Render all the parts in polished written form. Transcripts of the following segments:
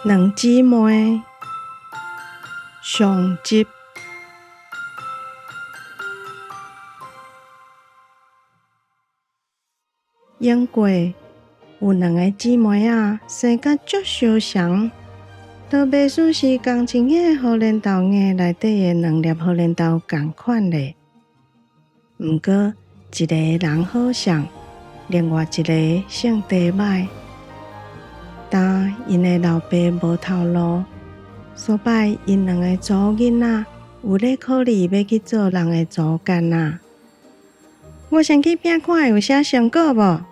两姊妹上集。演过有两个姊妹仔生甲足相像，都袂输是钢琴的好领导眼内底的两粒好领导同款咧。毋过一个人好相，另外一个性地歹。但因的老爸无头路，所摆因两个祖囡仔有咧考虑要去做人的祖干仔。我先去拼看有啥成果无？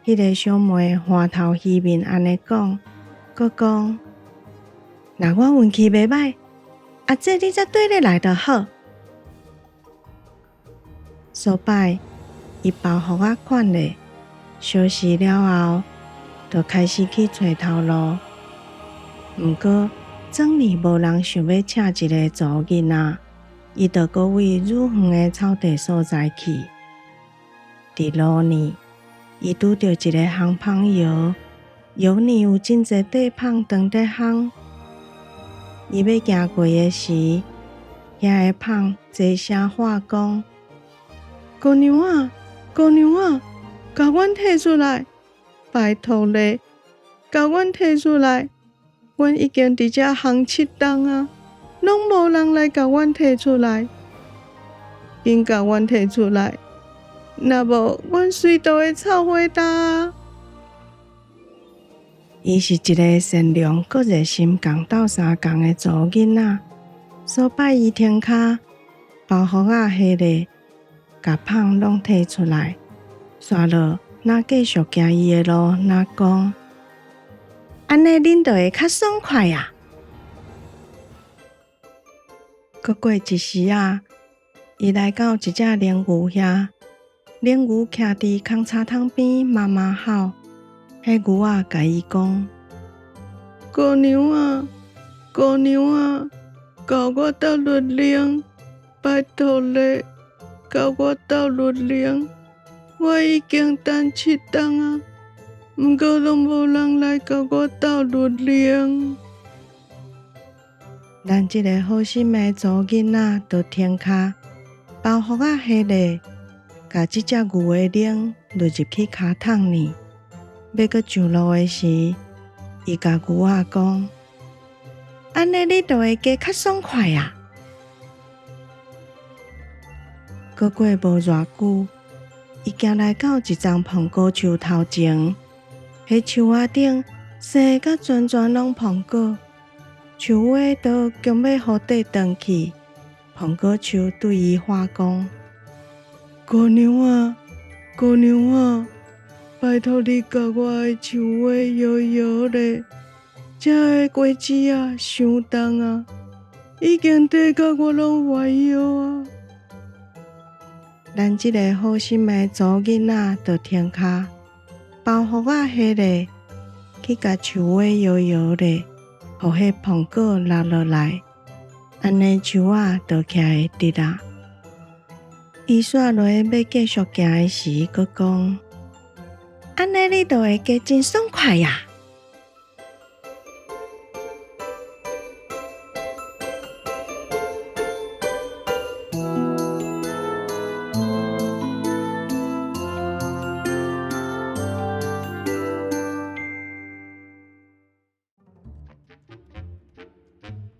迄个小妹欢头喜面安尼讲，佮讲：若我运气袂歹，阿姐你则对咧来就好。所摆伊包互我看咧，小时了后，就开始去找头路。毋过总是无人想要请一个祖囡仔，伊就搁为愈远的草地所在去。伫路呢，伊拄着一个烘芳窑，窑呢有真侪地芳当伫烘。伊要行过的时，遐个芳齐声喊讲：姑娘啊，姑娘啊，甲阮摕出来！拜托咧，甲阮摕出来！阮已经伫遮烘7冬啊，拢无人来甲阮摕出来。紧甲阮摕出来！若无，阮随倒会臭火焦啊！伊是一个善良、搁热心共斗相共的祖囡仔，所摆伊天骹包袱仔下咧，甲芳拢摕出来，刷落若继续行伊的路，若讲安尼恁就会较爽快啊！搁过一时啊，伊来到一只鯪牛遐，鯪牛徛伫空柴桶边妈妈吼，迄牛仔甲伊讲：姑娘啊，姑娘啊，甲我斗律令，拜托咧，甲我斗律令。我已经等7冬啊，毋过拢无人来甲我斗律令。咱即个好心的祖囡仔，就天骹包袱仔下咧，甲即只牛的铃落入去骹桶呢。要搁上路的时，伊甲牛仔讲：安尼你就会加较爽快啊！搁过无偌久，伊行来到一丛苹果树头前，迄树仔顶生甲全全拢苹果，树尾都强要互底转去。苹果树对伊喊讲：姑娘啊，姑娘啊，拜托你甲我的树尾摇摇咧，这个果子啊伤重啊，已经底甲我拢歪摇啊！咱即个好心的祖囡仔，就天骹包袱仔下咧，去甲树尾摇摇咧，互迄苹果落落来，安尼树仔就徛会直啊。伊煞落要继续行的时，佫讲：安尼你就会加真爽快呀！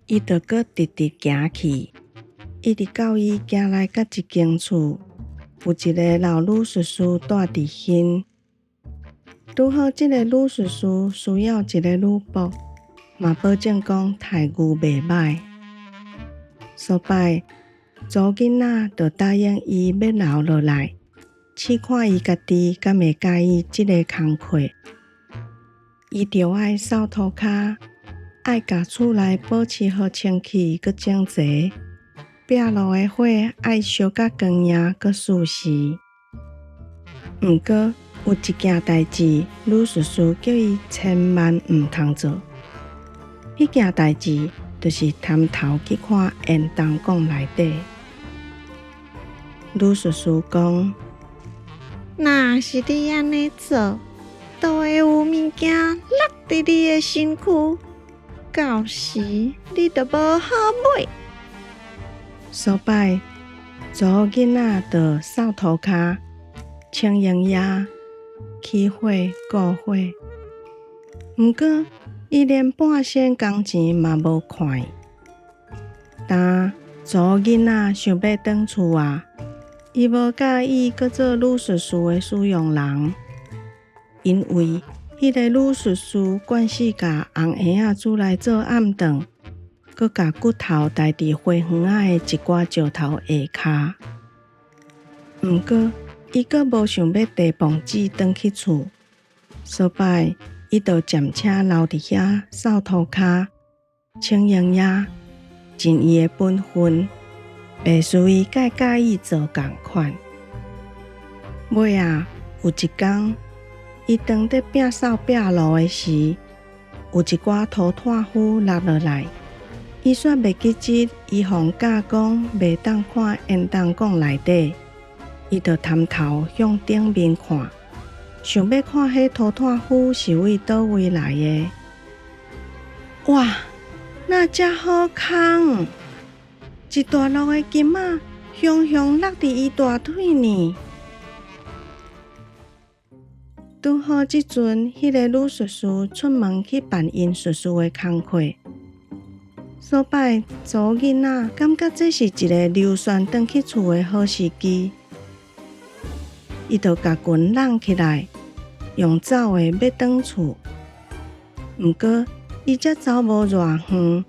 伊就搁直直行去，一直到伊行来到一间厝，有一个老女叔叔住伫遐。拄好即个女叔叔需要一个女仆，嘛保证讲待遇袂歹。所摆祖囡仔就答应伊要留落来，试看伊家己敢会介意即个工课。伊着爱扫涂骹，爱甲厝内保持好清气佮整齐，壁炉的火爱烧甲光亮佮舒适。毋过有一件代志，女叔叔叫伊千万毋通做。迄件代志就是探头去看烟筒讲内底。女叔叔讲：若是你安尼做，就会有物件落伫你的身躯，到时你就无好尾。所摆，查某囡仔就扫涂骹、清营野、起火顾火。毋过，伊连半仙工钱嘛无看。但查某囡仔想要转厝啊，伊无介意搁做女术士的使用人，因为迄个女术士惯势甲红鞋仔煮来做暗顿，搁甲骨头戴伫花园仔的一寡石头下骹。毋过，伊搁无想要提房子转去厝，所摆伊就暂且留伫遐扫涂骹、清营野，尽伊的本分，袂输伊介意做共款。尾啊，有一天，伊当伫摒扫壁路的时，有一寡土炭灰落落来。伊煞袂记得伊放假讲袂当看烟筒管内底，伊就探头向顶面看，想要看迄土炭灰是为倒位来的。哇，那遮好空！一大束的金仔雄雄落伫伊大腿呢。拄好即阵，迄个女术士出门去办因术士的工课。所摆查某囡仔感觉这是一个溜旋转去厝的好时机，伊就甲裙揽起来，用走的要转厝。毋过伊才走无偌远，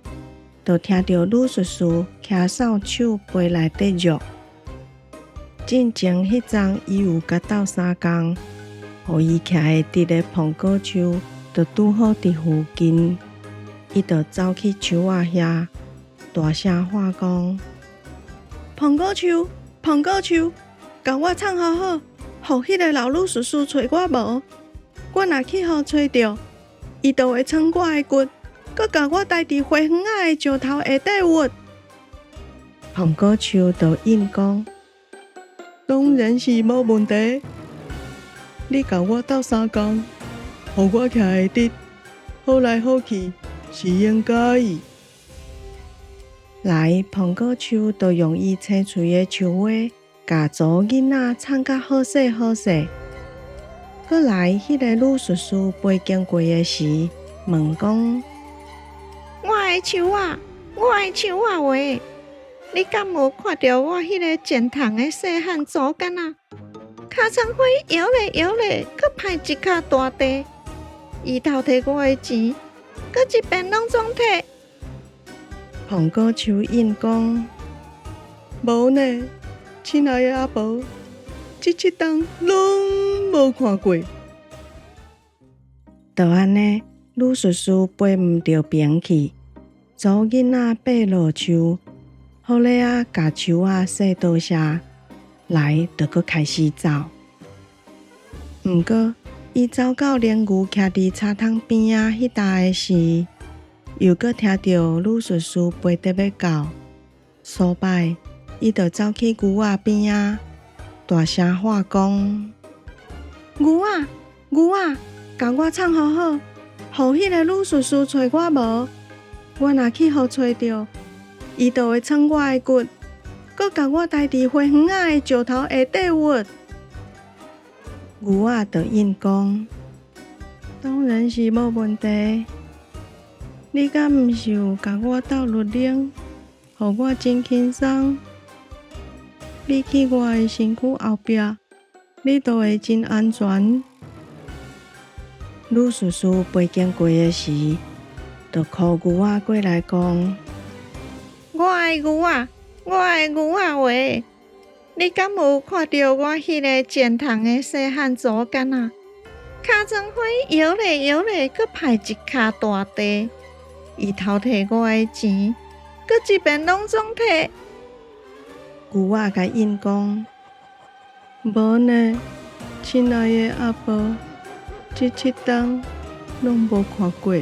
就听到女术士徛扫帚杯内底肉。进前迄阵，伊有甲斗相共，互伊徛的伫个苹果树，就拄好伫附近。伊就走去树仔遐，大声喊讲：“苹果树，苹果树，甲我藏好好，互迄个老女术士找我无。我若去互找着，伊就会藏我的骨，搁甲我戴伫花园仔的石头下底屈。”苹果树就应讲：“当然是无问题。你甲我斗相共，互我徛会得，好来好去。”是应该的。来，苹果树就用伊青翠的树花，甲查某囡仔藏甲好势好势。搁来，迄个女术士飞经过的时，问讲：“我的树啊，我的树啊喂，你敢无看到我迄个剪糖的细汉竹竿啊？尻川花摇咧摇咧，搁派一骹大地，伊偷摕我的钱。”搁一遍拢总摕。苹果树应讲：“无呢，亲爱的阿婆，这七档拢无看过。”就安尼，女术士飞毋着边去，查某囡仔爬落树，好咧啊，甲树仔说多谢，来就搁开始走。毋过，伊走到连牛徛伫茶桶边仔迄搭的时，又搁听到女术士飞得要到，所摆伊就走去牛仔边仔，大声喊讲：“牛仔，牛仔，甲我藏好好，互迄个女术士找我无？我若去互找着，伊就会藏我的骨，搁甲我戴伫花园仔的石头下底屈。”牛仔就应讲：“当然是无问题。你敢毋是有甲我斗律令，互我真轻松？你去我的身躯后壁，你就会真安全。”女术士飞经过的时，就靠牛仔过来讲：“我的牛仔，我的牛仔喂！你敢有看到我迄个剪糖的细汉竹竿啊？尻川花摇咧摇咧，搁派一骹大地。伊偷摕我的钱，搁一遍拢总摕。”牛仔甲因讲：“无呢，亲爱的阿婆，这七档拢无看过。”